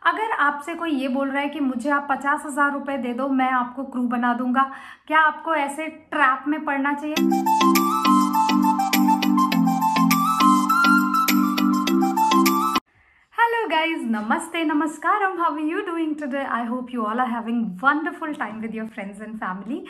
अगर आपसे कोई ये बोल रहा है कि मुझे आप 50,000 रुपए दे दो, मैं आपको क्रू बना दूंगा, क्या आपको ऐसे ट्रैप में पड़ना चाहिए? Hello guys, namaste, namaskaram. How are you doing today? I hope you all are having wonderful time with your friends and family.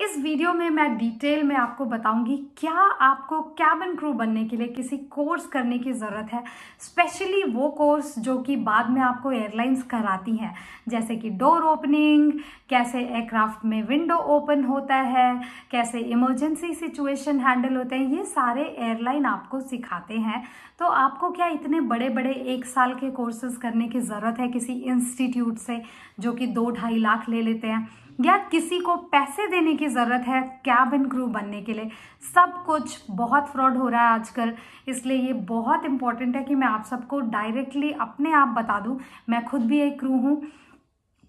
इस वीडियो में मैं डिटेल में आपको बताऊंगी क्या आपको कैबिन क्रू बनने के लिए किसी कोर्स करने की ज़रूरत है, स्पेशली वो कोर्स जो कि बाद में आपको एयरलाइंस कराती हैं, जैसे कि डोर ओपनिंग, कैसे एयरक्राफ्ट में विंडो ओपन होता है, कैसे इमरजेंसी सिचुएशन हैंडल होते हैं, ये सारे एयरलाइन आपको सिखाते हैं। तो आपको क्या इतने बड़े बड़े 1 साल के कोर्सेज करने की ज़रूरत है किसी इंस्टीट्यूट से जो कि 2-2.5 लाख ले लेते हैं, या किसी को पैसे देने की ज़रूरत है कैबिन क्रू बनने के लिए? सब कुछ बहुत फ्रॉड हो रहा है आजकल, इसलिए ये बहुत इंपॉर्टेंट है कि मैं आप सबको डायरेक्टली अपने आप बता दूं। मैं खुद भी एक क्रू हूँ,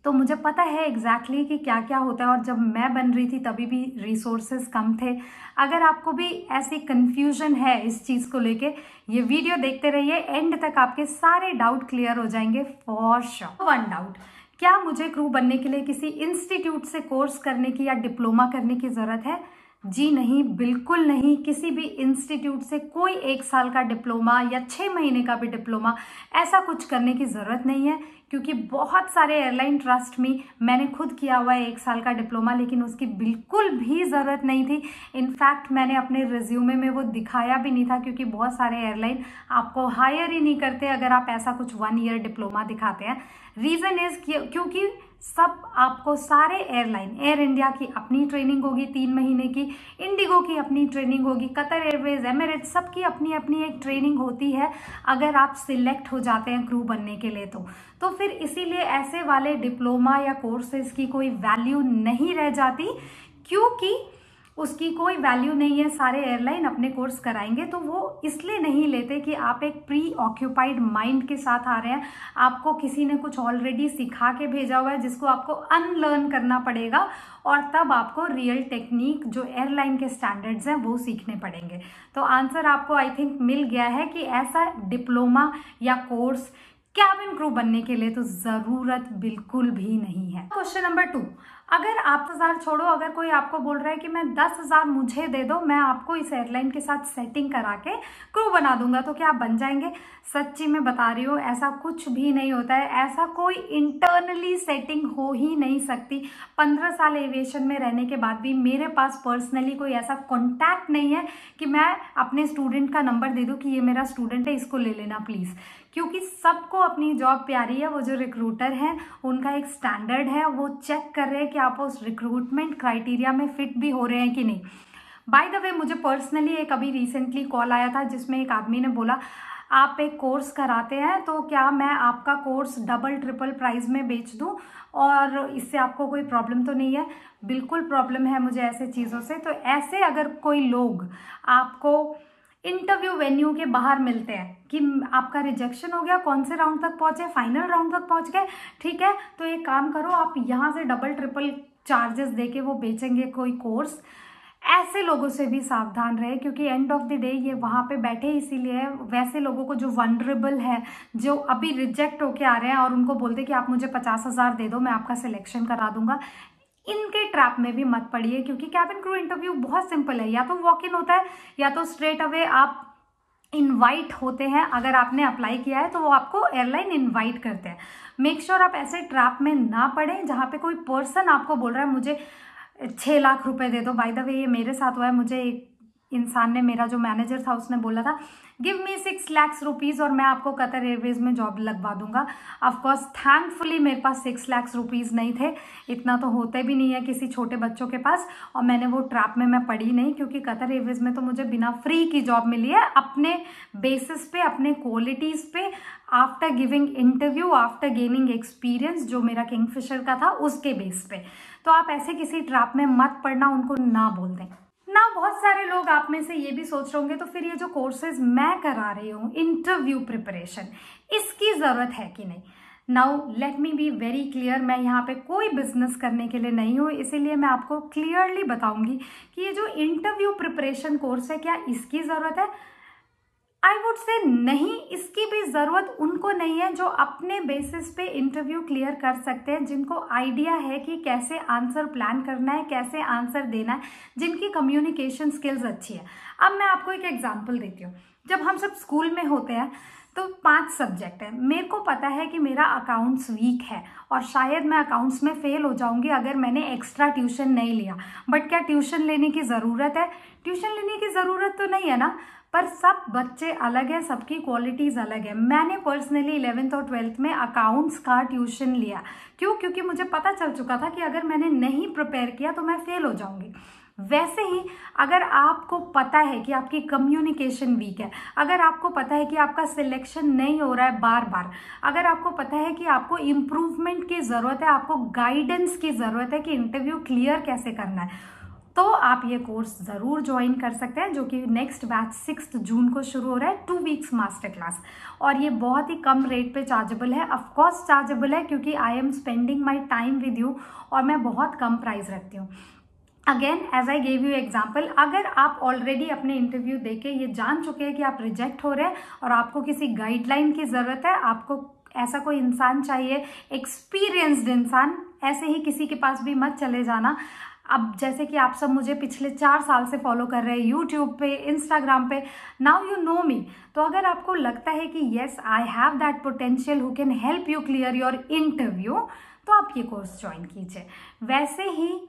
तो मुझे पता है एग्जैक्टली कि क्या क्या होता है, और जब मैं बन रही थी तभी भी रिसोर्सेज कम थे। अगर आपको भी ऐसी कंफ्यूजन है इस चीज़ को लेके, ये वीडियो देखते रहिए, एंड तक आपके सारे डाउट क्लियर हो जाएंगे फॉर श्योर। वन डाउट, क्या मुझे क्रू बनने के लिए किसी इंस्टीट्यूट से कोर्स करने की या डिप्लोमा करने की ज़रूरत है? जी नहीं, बिल्कुल नहीं। किसी भी इंस्टीट्यूट से कोई 1 साल का डिप्लोमा या 6 महीने का भी डिप्लोमा ऐसा कुछ करने की ज़रूरत नहीं है, क्योंकि बहुत सारे एयरलाइन, ट्रस्ट में, मैंने खुद किया हुआ है 1 साल का डिप्लोमा, लेकिन उसकी बिल्कुल भी ज़रूरत नहीं थी। इनफैक्ट मैंने अपने रिज्यूमे में वो दिखाया भी नहीं था, क्योंकि बहुत सारे एयरलाइन आपको हायर ही नहीं करते अगर आप ऐसा कुछ 1 ईयर डिप्लोमा दिखाते हैं। रीज़न इज़ क्योंकि सब आपको सारे एयरलाइन, एयर इंडिया की अपनी ट्रेनिंग होगी 3 महीने की, इंडिगो की अपनी ट्रेनिंग होगी, कतर एयरवेज, एमिरेट्स, सबकी अपनी अपनी एक ट्रेनिंग होती है अगर आप सिलेक्ट हो जाते हैं क्रू बनने के लिए। तो फिर इसीलिए ऐसे वाले डिप्लोमा या कोर्सेज की कोई वैल्यू नहीं रह जाती, क्योंकि उसकी कोई वैल्यू नहीं है। सारे एयरलाइन अपने कोर्स कराएंगे, तो वो इसलिए नहीं लेते कि आप एक प्री ऑक्यूपाइड माइंड के साथ आ रहे हैं, आपको किसी ने कुछ ऑलरेडी सिखा के भेजा हुआ है जिसको आपको अनलर्न करना पड़ेगा, और तब आपको रियल टेक्निक जो एयरलाइन के स्टैंडर्ड्स हैं वो सीखने पड़ेंगे। तो आंसर आपको आई थिंक मिल गया है कि ऐसा डिप्लोमा या कोर्स कैबिन क्रू बनने के लिए तो ज़रूरत बिल्कुल भी नहीं है। क्वेश्चन नंबर 2, अगर आप 10,000 छोड़ो, अगर कोई आपको बोल रहा है कि मैं 10,000 मुझे दे दो, मैं आपको इस एयरलाइन के साथ सेटिंग करा के क्रू बना दूंगा, तो क्या आप बन जाएंगे? सच्ची में बता रही हूँ, ऐसा कुछ भी नहीं होता है। ऐसा कोई इंटरनली सेटिंग हो ही नहीं सकती। 15 साल एविएशन में रहने के बाद भी मेरे पास पर्सनली कोई ऐसा कॉन्टैक्ट नहीं है कि मैं अपने स्टूडेंट का नंबर दे दूँ कि ये मेरा स्टूडेंट है, इसको ले लेना प्लीज़, क्योंकि सबको अपनी जॉब प्यारी है। वो जो रिक्रूटर हैं उनका एक स्टैंडर्ड है, वो चेक कर रहे हैं कि आप उस रिक्रूटमेंट क्राइटेरिया में फिट भी हो रहे हैं कि नहीं। बाय द वे, मुझे पर्सनली एक अभी रिसेंटली कॉल आया था जिसमें एक आदमी ने बोला, आप एक कोर्स कराते हैं तो क्या मैं आपका कोर्स डबल ट्रिपल प्राइस में बेच दूं, और इससे आपको कोई प्रॉब्लम तो नहीं है? बिल्कुल प्रॉब्लम है मुझे ऐसे चीज़ों से। तो ऐसे अगर कोई लोग आपको इंटरव्यू वेन्यू के बाहर मिलते हैं कि आपका रिजेक्शन हो गया, कौन से राउंड तक पहुंचे, फाइनल राउंड तक पहुंच गए, ठीक है, तो एक काम करो, आप यहाँ से डबल ट्रिपल चार्जेस देके वो बेचेंगे कोई कोर्स, ऐसे लोगों से भी सावधान रहे, क्योंकि एंड ऑफ द डे ये वहाँ पे बैठे इसीलिए, वैसे लोगों को जो वनरेबल है, जो अभी रिजेक्ट होके आ रहे हैं और उनको बोलते कि आप मुझे 50,000 दे दो, मैं आपका सिलेक्शन करा दूंगा, इनके ट्रैप में भी मत पड़िए। क्योंकि कैबिन क्रू इंटरव्यू बहुत सिंपल है, या तो वॉक इन होता है या तो स्ट्रेट अवे आप इनवाइट होते हैं। अगर आपने अप्लाई किया है तो वो आपको एयरलाइन इनवाइट करते हैं। मेक श्योर आप ऐसे ट्रैप में ना पड़े जहाँ पे कोई पर्सन आपको बोल रहा है मुझे 6 लाख रुपए दे दो। बाय द वे, ये मेरे साथ हुआ है। मुझे एक इंसान ने, मेरा जो मैनेजर था, उसने बोला था गिव मी 6 लाख रुपीज़ और मैं आपको कतर एयरवेज में जॉब लगवा दूंगा। ऑफकोर्स थैंकफुली मेरे पास 6 लाख रुपीज़ नहीं थे, इतना तो होते भी नहीं है किसी छोटे बच्चों के पास, और मैंने वो ट्रैप में मैं पड़ी नहीं, क्योंकि कतर एयरवेज में तो मुझे बिना फ्री की जॉब मिली है, अपने बेसिस पे, अपने क्वालिटीज़ पे, after giving interview, after gaining experience जो मेरा किंगफिशर का था उसके बेस पे। तो आप ऐसे किसी ट्रैप में मत पड़ना, उनको ना बोल दें ना। बहुत सारे लोग आप में से ये भी सोच रहे होंगे, तो फिर ये जो कोर्सेज मैं करा रही हूँ, इंटरव्यू प्रिपरेशन, इसकी ज़रूरत है कि नहीं? Now let me be very clear, मैं यहाँ पे कोई बिजनेस करने के लिए नहीं हूँ, इसीलिए मैं आपको क्लियरली बताऊंगी कि ये जो इंटरव्यू प्रिपरेशन कोर्स है, क्या इसकी ज़रूरत है? आई वुड से नहीं, इसकी भी ज़रूरत उनको नहीं है जो अपने बेसिस पे इंटरव्यू क्लियर कर सकते हैं, जिनको आइडिया है कि कैसे आंसर प्लान करना है, कैसे आंसर देना है, जिनकी कम्युनिकेशन स्किल्स अच्छी है। अब मैं आपको एक एग्जांपल देती हूँ। जब हम सब स्कूल में होते हैं तो 5 सब्जेक्ट है, मेरे को पता है कि मेरा अकाउंट्स वीक है और शायद मैं अकाउंट्स में फेल हो जाऊंगी अगर मैंने एक्स्ट्रा ट्यूशन नहीं लिया। बट क्या ट्यूशन लेने की ज़रूरत है? ट्यूशन लेने की ज़रूरत तो नहीं है ना, पर सब बच्चे अलग है, सबकी क्वालिटीज़ अलग है। मैंने पर्सनली 11th और 12th में अकाउंट्स का ट्यूशन लिया। क्यों? क्योंकि मुझे पता चल चुका था कि अगर मैंने नहीं प्रिपेयर किया तो मैं फेल हो जाऊंगी। वैसे ही अगर आपको पता है कि आपकी कम्युनिकेशन वीक है, अगर आपको पता है कि आपका सिलेक्शन नहीं हो रहा है बार बार, अगर आपको पता है कि आपको इम्प्रूवमेंट की ज़रूरत है, आपको गाइडेंस की ज़रूरत है कि इंटरव्यू क्लियर कैसे करना है, तो आप ये कोर्स ज़रूर ज्वाइन कर सकते हैं, जो कि नेक्स्ट बैच 6 जून को शुरू हो रहा है, 2 वीक्स मास्टर क्लास। और ये बहुत ही कम रेट पे चार्जेबल है। ऑफकोर्स चार्जेबल है क्योंकि I am spending my time with you और मैं बहुत कम प्राइस रखती हूँ। Again as I gave you example, अगर आप ऑलरेडी अपने इंटरव्यू देके ये जान चुके हैं कि आप रिजेक्ट हो रहे हैं और आपको किसी गाइडलाइन की ज़रूरत है, आपको ऐसा कोई इंसान चाहिए, एक्सपीरियंस्ड इंसान, ऐसे ही किसी के पास भी मत चले जाना। अब जैसे कि आप सब मुझे पिछले 4 साल से फॉलो कर रहे हैं यूट्यूब पे, इंस्टाग्राम पे, नाउ यू नो मी। तो अगर आपको लगता है कि yes I have that potential who can help you clear your interview, तो आप ये कोर्स ज्वाइन कीजिए। वैसे ही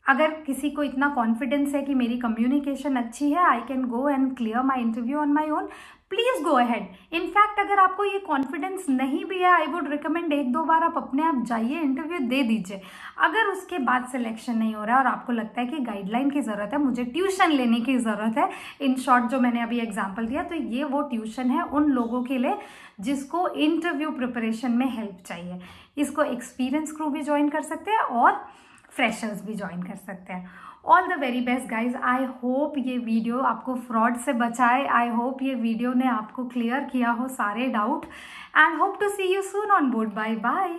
अगर किसी को इतना कॉन्फिडेंस है कि मेरी कम्युनिकेशन अच्छी है, I can go and clear my interview on my own, please go ahead. In fact अगर आपको ये कॉन्फिडेंस नहीं भी है, आई वुड रिकमेंड 1-2 बार आप अपने आप जाइए, इंटरव्यू दे दीजिए। अगर उसके बाद सिलेक्शन नहीं हो रहा है और आपको लगता है कि गाइडलाइन की ज़रूरत है, मुझे ट्यूशन लेने की ज़रूरत है, इन शॉर्ट जो मैंने अभी एग्जाम्पल दिया, तो ये वो ट्यूशन है उन लोगों के लिए जिसको इंटरव्यू प्रिपरेशन में हेल्प चाहिए। इसको एक्सपीरियंस क्रू भी ज्वाइन कर सकते हैं और फ्रेशर्स भी ज्वाइन कर सकते हैं। All the very best guys. I hope ये वीडियो आपको फ्रॉड से बचाए, आई होप ये वीडियो ने आपको क्लियर किया हो सारे doubt, and hope to see you soon on board. Bye bye.